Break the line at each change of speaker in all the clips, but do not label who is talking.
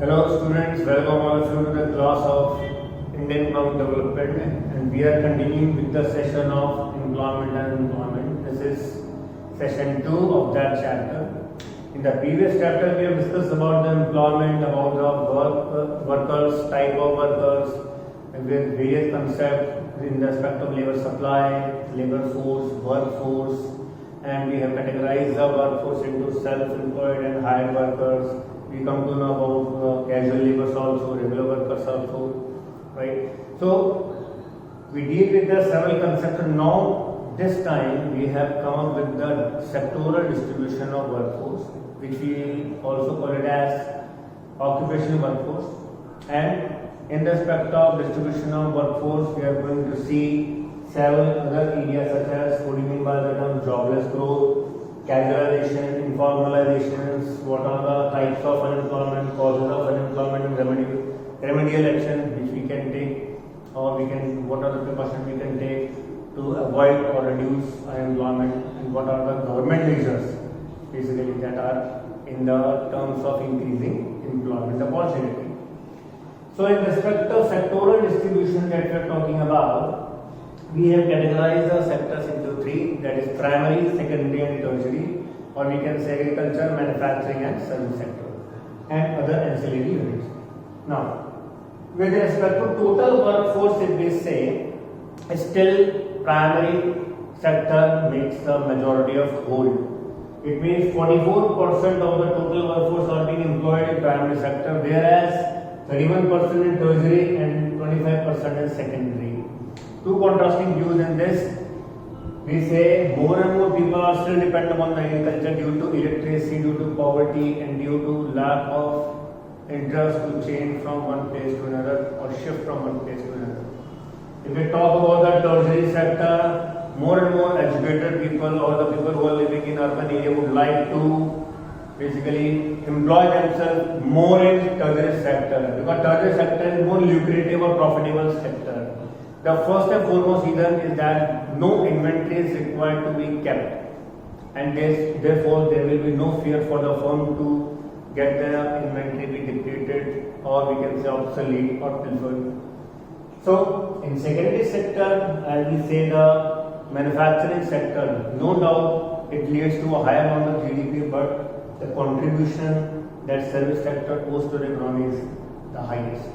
Hello students, welcome all of you to the class of Indian Economic Development, and we are continuing with the session of employment and employment. This is session 2 of that chapter. In the previous chapter we have discussed about the employment, about the workers, type of workers, with various concepts in respect of labor supply, labor force, workforce, and we have categorized the workforce into self-employed and hired workers. We come to know about casual laborers also, regular workers also, right? So we deal with the several concepts, and now this time we have come up with the sectoral distribution of workforce, which we also call it as occupational workforce. And in respect of distribution of workforce, we are going to see several other areas such as what do you mean by the term jobless growth, casualization, informalizations, what are the types of unemployment, causes of unemployment, and remedial action which we can take, or what are the precautions we can take to avoid or reduce unemployment, and what are the government measures basically that are in the terms of increasing employment opportunity. So in respect of sectoral distribution that we are talking about, we have categorized the sectors into three, that is primary, secondary and tertiary, or we can say agriculture, manufacturing and service sector, and other ancillary units. Now, with respect to total workforce, if we say, still primary sector makes the majority of whole. It means 44% of the total workforce are being employed in primary sector, whereas 31% in tertiary and 25% in secondary. Two contrasting views in this. We say more and more people are still dependent on the agriculture due to illiteracy, due to poverty, and due to lack of interest to change from one place to another or shift from one place to another. If we talk about the tertiary sector, more and more educated people or the people who are living in urban area would like to basically employ themselves more in tertiary sector, because tertiary sector is more lucrative or profitable sector. The first and foremost reason is that no inventory is required to be kept, and therefore there will be no fear for the firm to get the inventory be depleted, or we can say obsolete or pilfered. So in secondary sector, as we say the manufacturing sector, no doubt it leads to a higher amount of GDP, but the contribution that service sector owes to the economy is the highest.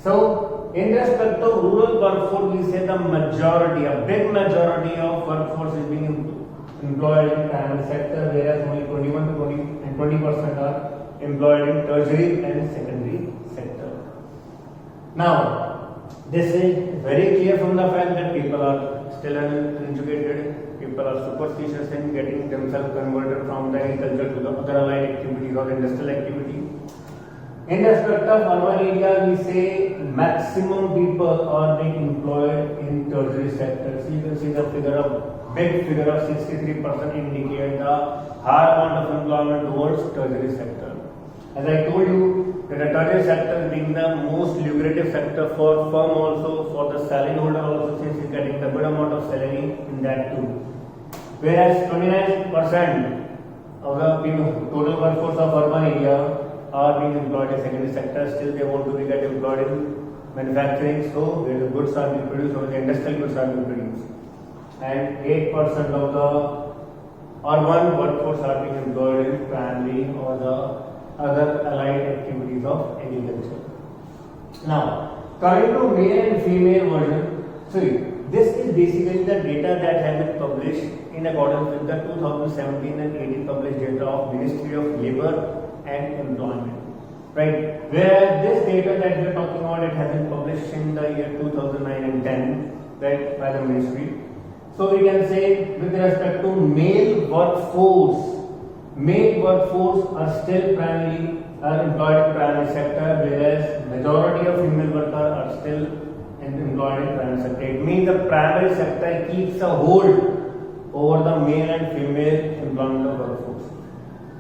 So, in respect of rural workforce, we say the majority, a big majority of workforce is being employed in primary sector, whereas only 20% are employed in tertiary and secondary sector. Now, this is very clear from the fact that people are still uneducated, people are superstitious in getting themselves converted from the agriculture to the other allied activities or industrial activity. In respect of urban area, we say maximum people are being employed in tertiary sector. So you can see the big figure of 63% indicate the high amount of employment towards tertiary sector. As I told you, that the tertiary sector being the most lucrative sector for firm also, for the salary holder also, since he's getting the good amount of salary in that too. Whereas 29% of the total workforce of urban area are being employed in secondary sector, still they want to get employed in manufacturing, so where the goods are being produced or the industrial goods are being produced. And 8% of the urban workforce are being employed in primary or the other allied activities of agriculture. Now, coming to male and female version, this is basically the data that has been published in accordance with the 2017 and 18 published data of Ministry of Labour and Employment, right? Where this data that we are talking about, it has been published in the year 2009 and 10, right, by the ministry. So we can say with respect to male workforce are still primarily employed in primary sector, whereas majority of female workers are still employed in primary sector. It means the primary sector keeps a hold over the male and female employment of workforce.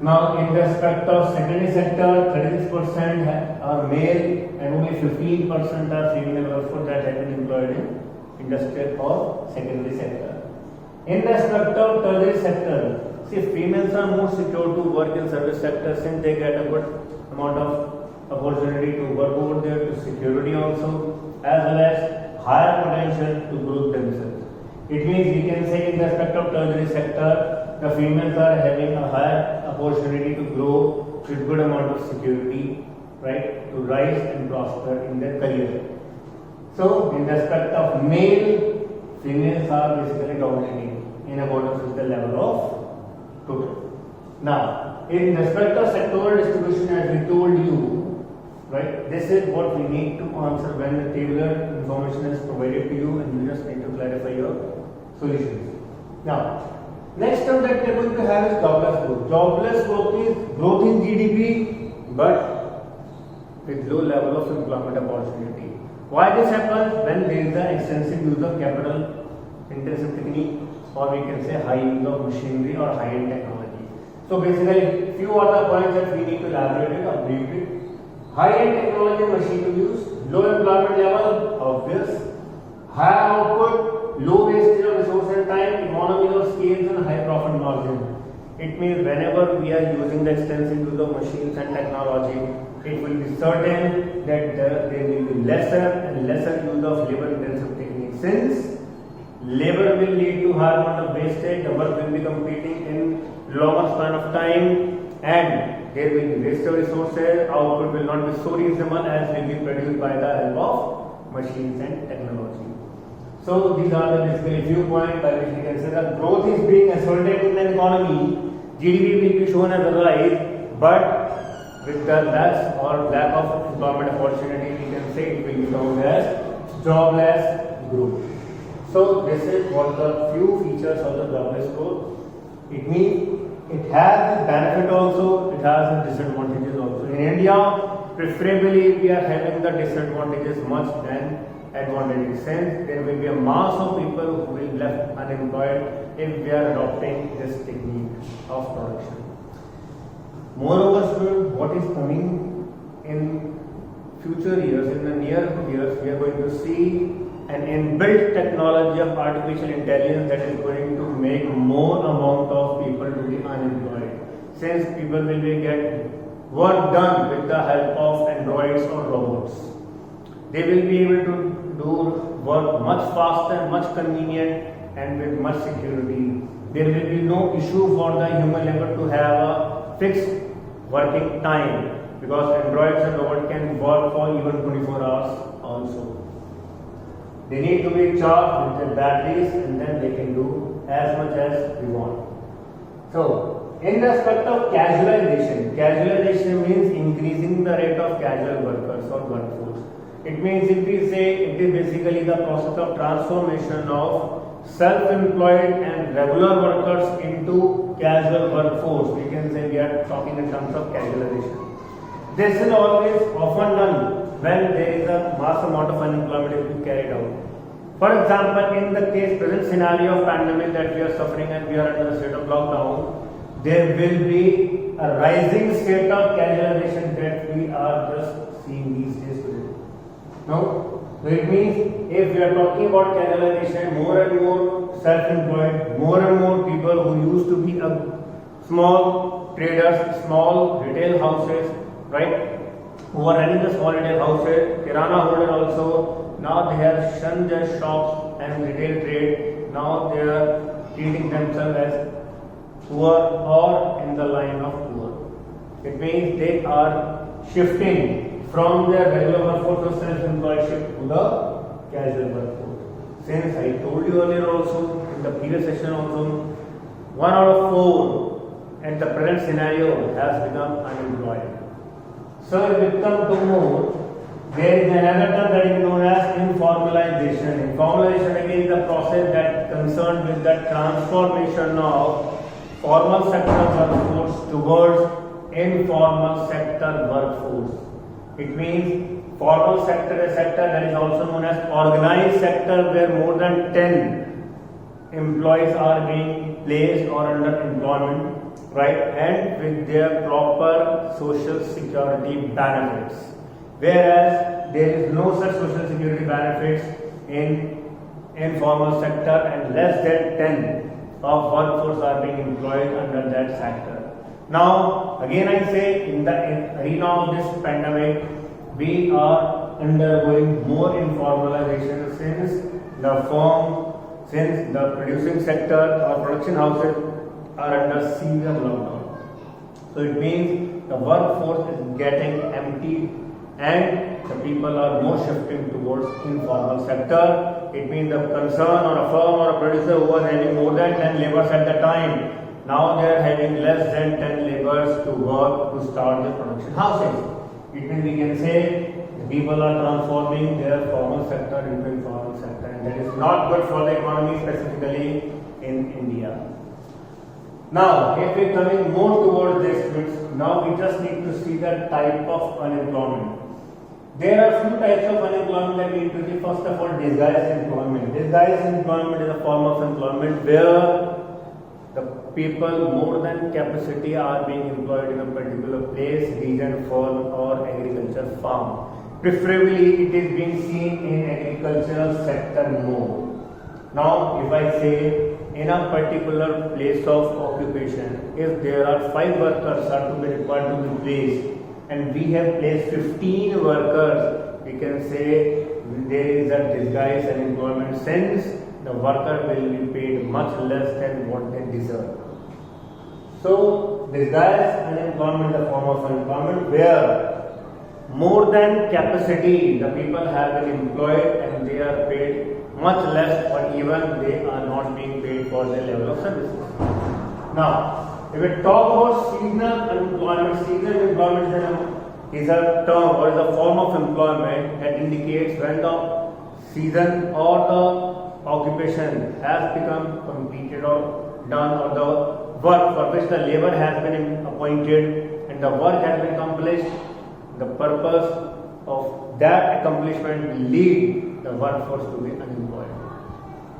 Now, in respect of secondary sector, 36% are male and only 15% are female workforce that have been employed in industrial or secondary sector. In respect of tertiary sector, see, females are more secure to work in service sector since they get a good amount of opportunity to work over there, to security also, as well as higher potential to growth themselves. It means we can say in the respect of tertiary sector, the females are having a higher opportunity to grow with good amount of security, right, to rise and prosper in their career. So in respect of male, females are basically dominating in accordance with the level of total. Now, in respect of sectoral distribution, as we told you, right, this is what we need to answer when the tabular information is provided to you, and you just need to clarify your solutions. Now, next term that we are going to have is jobless growth. Jobless growth is growth in GDP, but with low level of employment opportunity. Why this happens? When there is an extensive use of capital intensive technique, or we can say high use of machinery or high-end technology. So basically, few other points that we need to elaborate or brief it. High-end technology and machinery use, low employment level, obvious. High output, low wastage of resource and time, economies of scales and high profit margin. It means whenever we are using the extensive use of machines and technology, it will be certain that there will be lesser and lesser use of labor intensive techniques. Since labor will lead to higher amount of wastage, the work will be completing in longer span of time, and there will be wasted resources, output will not be so reasonable as will be produced by the help of machines and technology. So these are the basically few points by which we can say that growth is being asserted in the economy, GDP will be shown as a rise, but with the less or lack of employment opportunity, we can say it will be known as jobless growth. So this is what the few features of the jobless growth. It means it has a benefit also, it has a disadvantages also. In India, preferably we are having the disadvantages much than advantages, since there will be a mass of people who will be left unemployed if we are adopting this technique of production. Moreover, students, what is coming in future years, in the near years, we are going to see an inbuilt technology of artificial intelligence that is going to make more amount of people to be unemployed, since people will be get work done with the help of androids or robots. They will be able to do work much faster, much convenient, and with much security. There will be no issue for the human labor to have a fixed working time, because androids and robots can work for even 24 hours also. They need to be charged with their batteries, and then they can do as much as we want. So, in respect of casualization, casualization means increasing the rate of casual workers or workforce. It means if we say it is basically the process of transformation of self-employed and regular workers into casual workforce. We can say we are talking in terms of casualization. This is always often done when there is a mass amount of unemployment is being carried out. For example, in the present scenario of pandemic that we are suffering and we are under a state of lockdown, there will be a rising state of casualization that we are just seeing these days today. No? So it means if we are talking about casualization, more and more self-employed, more and more people who used to be small traders, small retail houses, right? Who are running the small retail houses, kirana holder also, now they have shunned their shops and retail trade. Now they are treating themselves as poor or in the line of poor. It means they are shifting from their regular workforce of self-employedship to the casual workforce. Since I told you earlier also, in the previous session also, 1 out of 4 at the present scenario has become unemployed. So if we come to more, there is another term that is known as informalization. Informalization again is the process that concerned with the transformation of formal sector workforce towards informal sector workforce. It means formal sector is a sector that is also known as organized sector, where more than 10 employees are being placed or under employment, right, and with their proper social security benefits. Whereas there is no such social security benefits in informal sector, and less than 10 of workforce are being employed under that sector. Now, again I say, in the arena of this pandemic, we are undergoing more informalization since the producing sector or production houses are under severe lockdown. So it means the workforce is getting empty and the people are more shifting towards informal sector. It means the concern or a firm or a producer who was having more than 10 laborers at the time, now they are having less than 10 laborers to work to start the production houses. It means we can say the people are transforming their formal sector into informal sector, and that is not good for the economy, specifically in India. Now, if we are coming more towards this, now we just need to see the type of unemployment. There are few types of unemployment that we need to see. First of all, disguised employment. Disguised employment is a form of employment where the people more than capacity are being employed in a particular place, region, firm or agriculture farm. Preferably, it is being seen in agricultural sector more. Now, if I say in a particular place of occupation, if there are 5 workers are to be required to be placed, and we have placed 15 workers, we can say there is a disguised unemployment, since the worker will be paid much less than what they deserve. So, disguised unemployment is a form of unemployment where more than capacity the people have been employed and they are paid much less, or even they are not being paid for their level of services. Now, if we talk about seasonal unemployment, seasonal employment is a term or is a form of employment that indicates when the season or the occupation has become completed or done, or the work for which the labor has been appointed and the work has been accomplished. The purpose of that accomplishment will lead the workforce to be unemployed.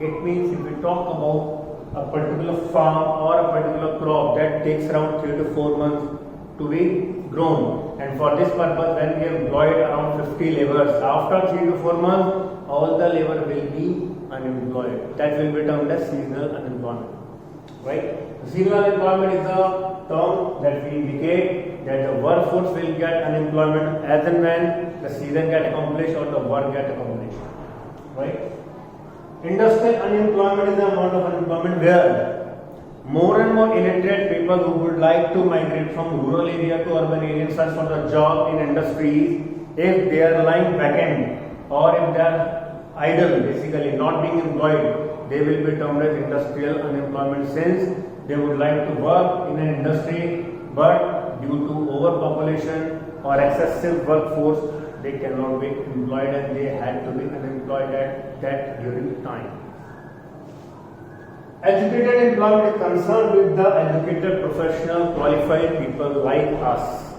It means if we talk about a particular farm or a particular crop that takes around 3 to 4 months to be grown, and for this purpose when we have employed around 50 laborers, after 3 to 4 months all the labor will be unemployed. That will be termed as seasonal unemployment. Right? Seasonal unemployment is a term that we indicate that the workforce will get unemployment as and when the season get accomplished or the work get accomplished. Right? Industrial unemployment is the amount of unemployment where more and more illiterate people who would like to migrate from rural area to urban area and search for the job in industries, if they are lying vacant or if they are idle, basically not being employed, they will be termed as industrial unemployment, since they would like to work in an industry but due to overpopulation or excessive workforce they cannot be employed and they had to be unemployed at that during time. Educated employment is concerned with the educated professional qualified people like us.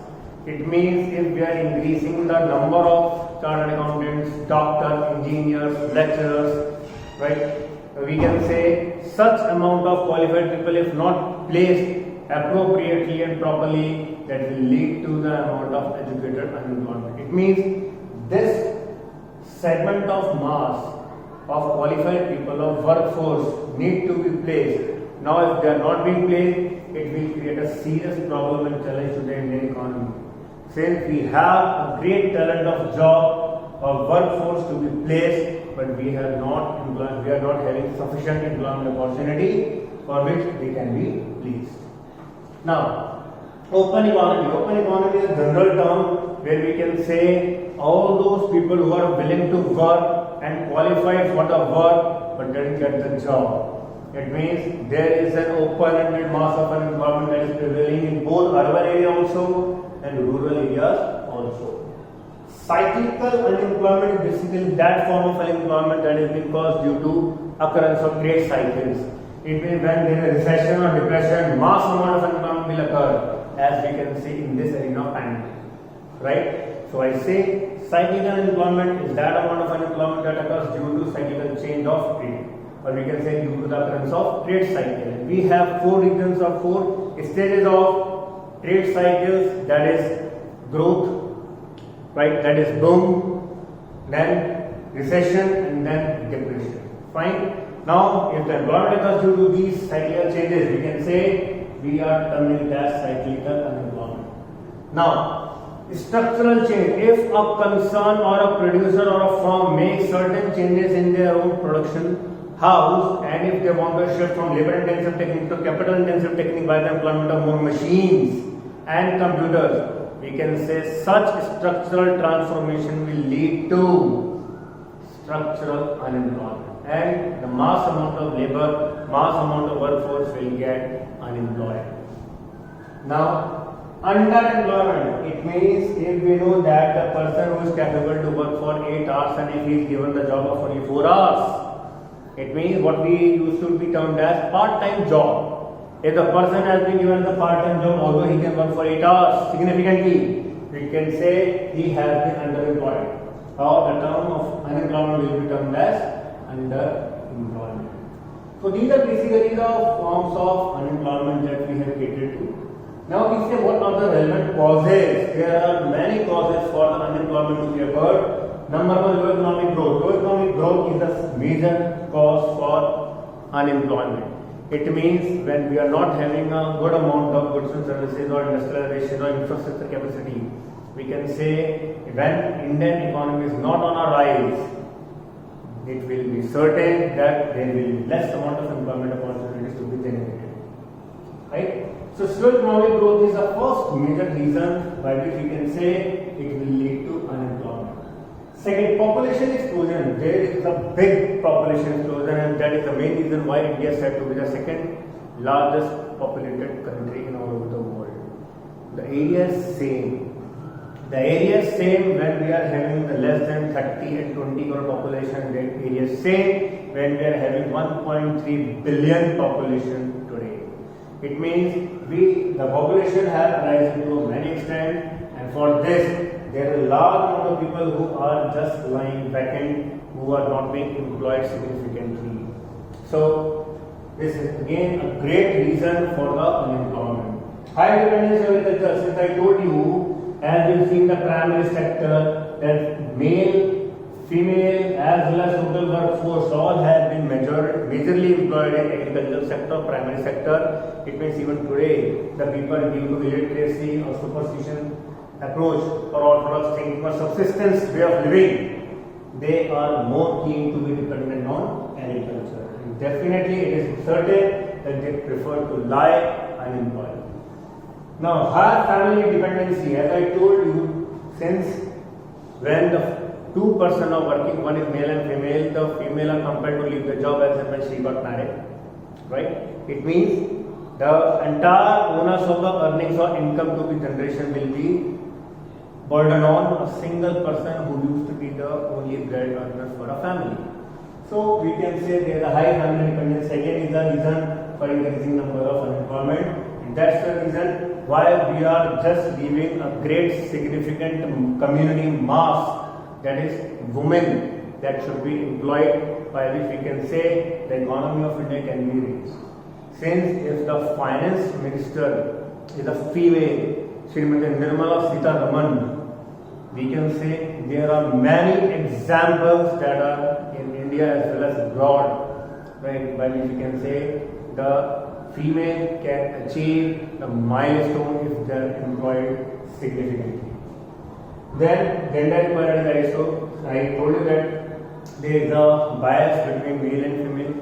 It means if we are increasing the number of chartered accountants, doctors, engineers, lecturers, right? We can say such amount of qualified people, if not placed appropriately and properly, that will lead to the amount of educated unemployment. It means this segment of mass of qualified people of workforce need to be placed. Now, if they are not being placed, it will create a serious problem and challenge to the Indian economy. Since we have a great talent of job or workforce to be placed, but we are not having sufficient employment opportunity for which they can be placed. Now, open economy. Open economy is a general term where we can say all those people who are willing to work and qualified for the work but didn't get the job. It means there is an open-ended mass of unemployment that is prevailing in both urban area also and rural areas also. Cyclical unemployment is basically that form of unemployment that is being caused due to occurrence of trade cycles. It means when there is a recession or depression, mass amount of unemployment will occur, as we can see in this arena of pandemic. Right? So I say cyclical unemployment is that amount of unemployment that occurs due to cyclical change of trade, or we can say due to the occurrence of trade cycle. And we have 4 regions or 4 stages of trade cycles, that is growth, right? That is boom, then recession, and then depression. Fine. Now, if the employment occurs due to these cyclical changes, we can say we are terming it as cyclical unemployment. Now, structural change. If a concern or a producer or a firm makes certain changes in their own production house, and if they want to shift from labor intensive technique to capital intensive technique by the employment of more machines and computers, we can say such structural transformation will lead to structural unemployment, and the mass amount of labor, mass amount of workforce will get unemployed. Now, underemployment, it means if we know that the person who is capable to work for 8 hours and if he is given the job of only 4 hours, it means what we used to be termed as part-time job. If the person has been given the part-time job, although he can work for 8 hours significantly, we can say he has been underemployed. Or the term of unemployment will be termed as underemployment. So these are basically the forms of unemployment that we have catered to. Now we say what are the relevant causes. There are many causes for the unemployment to be occurred. Number one, low economic growth. Low economic growth is a major cause for unemployment. It means when we are not having a good amount of goods and services or industrialization or infrastructure capacity, we can say when Indian economy is not on a rise, it will be certain that there will be less amount of employment opportunities to be generated. Right? So slow economic growth is the first major reason by which we can say it will lead to unemployment. Second, population explosion. There is a big population explosion, and that is the main reason why India is said to be the second largest populated country in all over the world. The area is same. The area is same when we are having the less than 30 and 20 crore population. The area is same when we are having 1.3 billion population today. It means the population has risen to many extent, and for this there is a large amount of people who are just lying vacant, who are not being employed significantly. So this is again a great reason for the unemployment. High dependence agriculture. Since I told you, as you've seen the primary sector, that male, female as well as total workforce all have been majorly employed in agricultural sector, primary sector. It means even today the people due to illiteracy or superstition approach or orthodox thinking or subsistence way of living, they are more keen to be dependent on agriculture. And definitely it is certain that they prefer to lie unemployed. Now, higher family dependency, as I told you, since when the two persons are working, one is male and female, the female are compelled to leave the job as and when she got married, right? It means the entire onus of the earnings or income to be generation will be burden on a single person who used to be the only bread earner for a family. So we can say there is a high family dependence. Again is the reason for increasing number of unemployment. And that's the reason why we are just leaving a great significant community mass, that is women, that should be employed, by which we can say the economy of India can be raised. Since if the finance minister is a female, Srimati Nirmala Sitharaman, we can say there are many examples that are in India as well as abroad, right, by which we can say the female can achieve the milestone if they are employed significantly. Then gender equality also, I told you that there is a bias between male and female.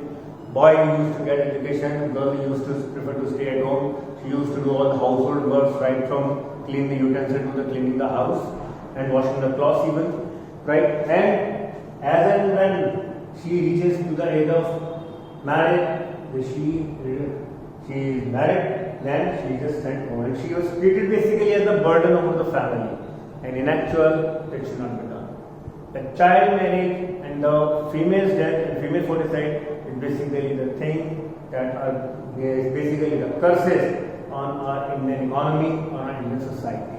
Boy used to get education, girl used to prefer to stay at home. She used to do all the household works, right from clean the utensil to the cleaning the house and washing the clothes even, right? And as and when she reaches to the age of marriage, she is married, then she is just sent home, and she was treated basically as a burden over the family. And in actual, it should not be done. The child marriage and the female's death and female foeticide is basically the thing that are basically the curses on our Indian economy, on our Indian society.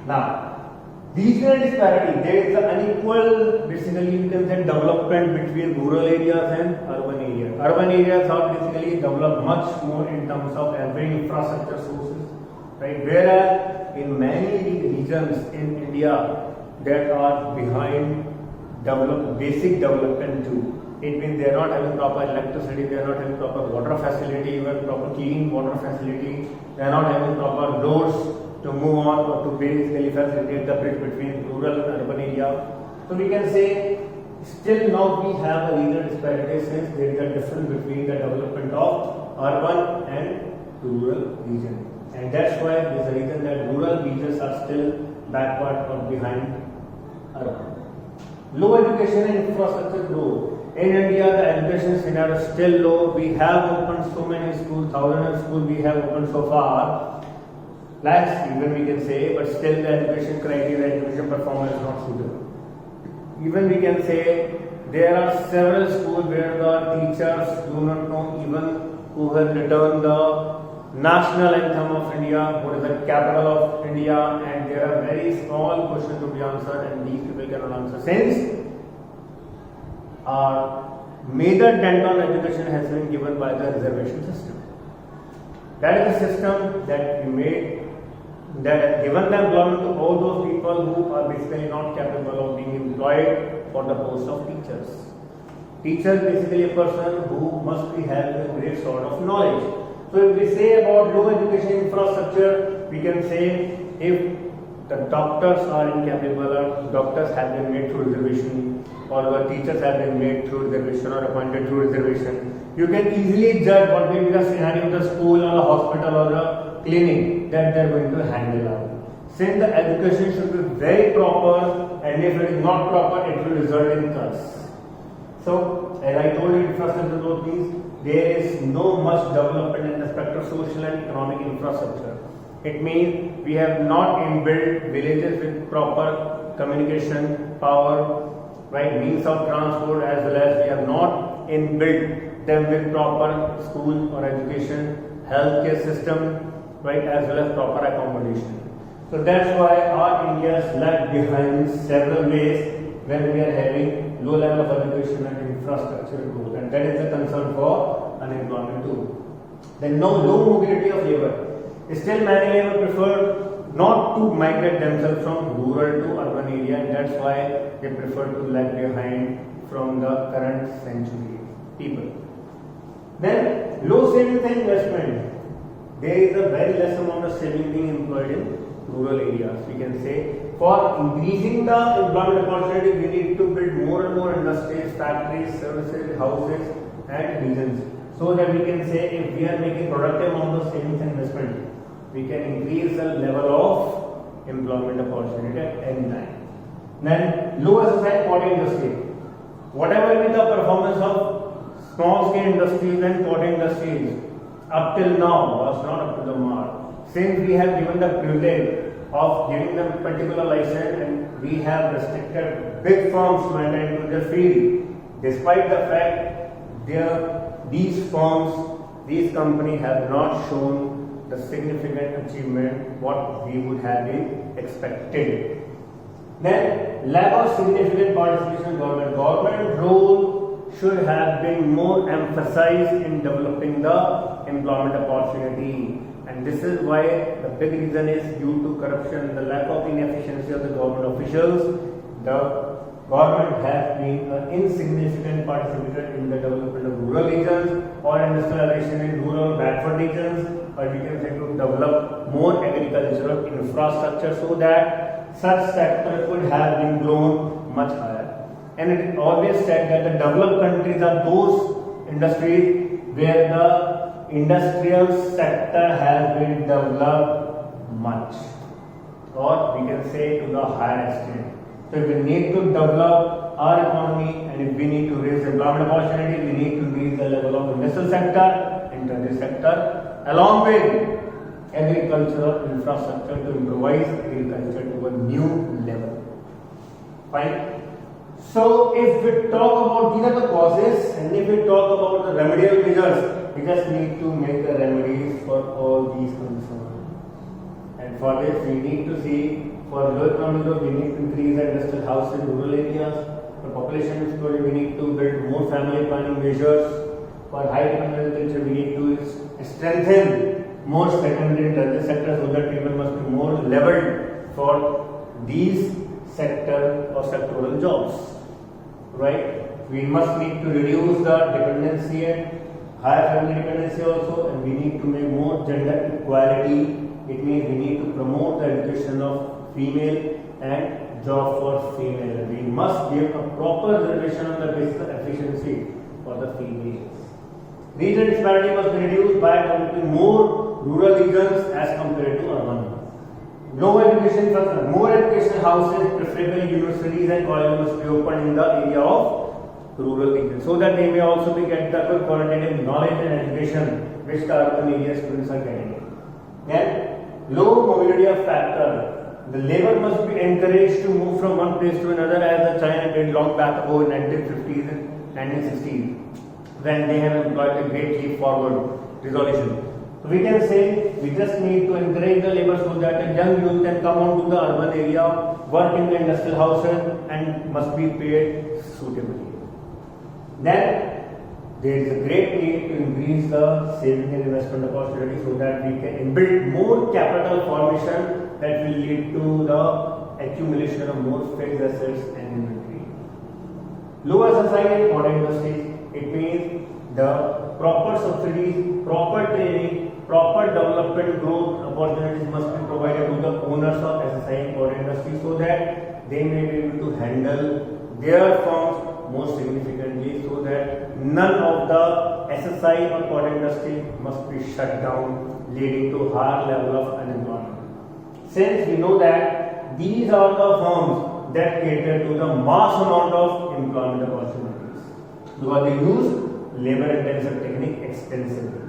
Now, regional disparity, there is an unequal, basically you can say, development between rural areas and urban areas. Urban areas are basically developed much more in terms of every infrastructure sources, right? Whereas in many regions in India that are behind basic development too. It means they are not having proper electricity, they are not having proper water facility, even proper clean water facility. They are not having proper roads to move on or to basically facilitate the bridge between rural and urban area. So we can say still now we have a regional disparity since there is a difference between the development of urban and rural region. And that's why there is a reason that rural regions are still backward or behind urban. Low education and infrastructure growth. In India, the education scenario is still low. We have opened so many schools, thousands of schools we have opened so far. Lakhs even we can say, but still the education criteria, education performance is not suitable. Even we can say there are several schools where the teachers do not know even who has written the national anthem of India, what is the capital of India, and there are very small questions to be answered and these people cannot answer since our major dent on education has been given by the reservation system. That is a system that we made that has given the employment to all those people who are basically not capable of being employed for the post of teachers. Teacher is basically a person who must be having a great sort of knowledge. So if we say about low education infrastructure, we can say if the doctors are incapable or doctors have been made through reservation or the teachers have been made through reservation or appointed through reservation, you can easily judge what will be the scenario of the school or the hospital or the clinic that they are going to handle out. Since the education should be very proper and if it is not proper, it will result in cuts. So as I told you, infrastructure growth means there is no much development in respect of social and economic infrastructure. It means we have not inbuilt villages with proper communication, power, right, means of transport, as well as we have not inbuilt them with proper school or education, healthcare system, right, as well as proper accommodation. So that's why our India is left behind several ways when we are having low level of education and infrastructure growth, and that is a concern for unemployment too. Then no low mobility of labor. Still many labor prefer not to migrate themselves from rural to urban area, and that's why they prefer to lag behind from the current century people. Then low savings and investment. There is a very less amount of saving being employed in rural areas. We can say for increasing the employment opportunity, we need to build more and more industries, factories, services, houses, and regions. So that we can say if we are making productive amount of savings and investment, we can increase the level of employment opportunity at any time. Then low SSI pottery industry. Whatever be the performance of small scale industries and pottery industries up till now was not up to the mark. Since we have given the privilege of giving them particular license and we have restricted big firms to enter into the field, despite the fact these firms, these companies have not shown the significant achievement what we would have been expected. Then lack of significant participation in government. Government role should have been more emphasized in developing the employment opportunity. And this is why the big reason is due to corruption, the lack of inefficiency of the government officials. The government has been an insignificant participant in the development of rural regions or industrialization in rural backward regions, or we can say to develop more agricultural infrastructure so that such sector could have been grown much higher. And it is always said that the developed countries are those industries where the industrial sector has been developed much, or we can say to the higher extent. So if we need to develop our economy and if we need to raise employment opportunity, we need to raise the level of industrial sector, industry sector, along with agricultural infrastructure to improvise agriculture to a new level. Fine. So if we talk about these are the causes, and if we talk about the remedial measures, we just need to make the remedies for all these concerns. And for this, we need to see for low economic growth, we need to increase the industrial housing in rural areas. For population exposure, we need to build more family planning measures. For high demand agriculture, we need to strengthen more secondary and tertiary sectors so that people must be more leveled for these sector or sectoral jobs. Right? we must need to reduce the dependency and higher family dependency also, and we need to make more gender equality. It means we need to promote the education of female and job for female. We must give a proper reservation on the basis of efficiency for the females. Regional disparity must be reduced by developing more rural regions as compared to urban. More education houses, preferably universities and colleges, must be opened in the area of rural regions, so that they may also be get the good qualitative knowledge and education which the urban area students are getting. Then, low mobility of factor. The labor must be encouraged to move from one place to another, as the China did long back ago in 1950s and 1960s, when they have employed a great leap forward resolution. So we can say we just need to encourage the labor so that a young youth can come on to the urban area, work in the industrial houses, and must be paid suitably. Then there is a great need to increase the saving and investment opportunity so that we can build more capital formation that will lead to the accumulation of more fixed assets and inventory. Lower SSI in modern industries, it means the proper subsidies, proper training, proper development growth opportunities must be provided to the owners of SSI and modern industry so that they may be able to handle their firms more significantly, so that none of the SSI or cotton industry must be shut down, leading to higher level of unemployment. Since we know that these are the firms that cater to the mass amount of employment opportunities, because they use labor intensive technique extensively.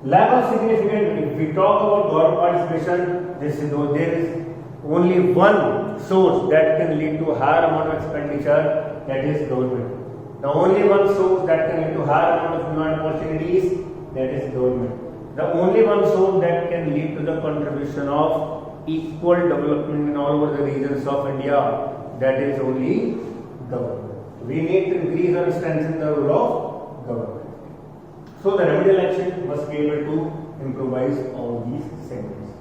Lack of significant, if we talk about government participation, there is only one source that can lead to higher amount of expenditure, that is government. The only one source that can lead to higher amount of employment opportunities, that is government. The only one source that can lead to the contribution of equal development in all over the regions of India, that is only government. We need to increase and strengthen the role of government. So the remedial action must be able to improvise all these segments.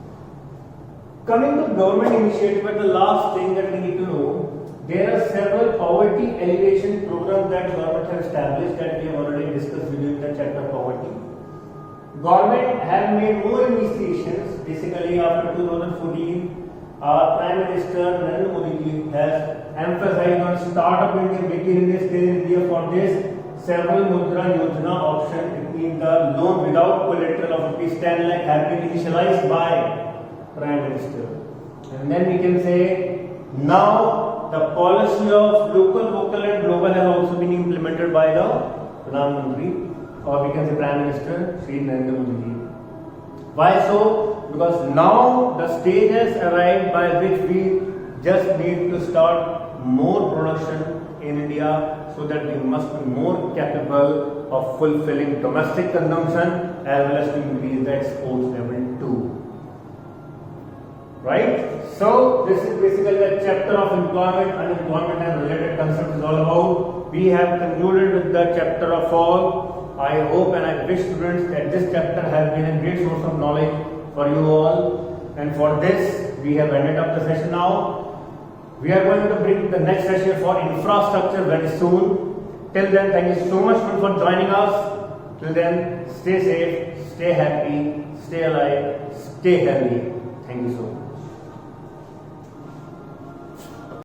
Coming to government initiative, the last thing that we need to know, there are several poverty alleviation programs that government has established that we have already discussed with you in the chapter poverty. Government have made more initiations. Basically, after 2014, our Prime Minister Narendra Modi has emphasized on Startup India, Make in India, Stay in India. For this, several Mudra Yojana option, it means the loan without collateral of Rs 10 lakh have been initialized by Prime Minister. And then we can say now the policy of local, vocal and global has also been implemented by the Pradhan Mantri, or we can say Prime Minister Shri Narendra Modi. Why so? Because now the stage has arrived by which we just need to start more production in India, so that we must be more capable of fulfilling domestic consumption as well as to increase the exports level too. Right? So this is basically the chapter of employment, unemployment and related concepts is all about. We have concluded with the chapter of all. I hope and I wish students that this chapter has been a great source of knowledge for you all. And for this, we have ended up the session now. We are going to bring the next session for infrastructure very soon. Till then, thank you so much for joining us. Till then, stay safe, stay happy, stay alive, stay healthy. Thank you so much.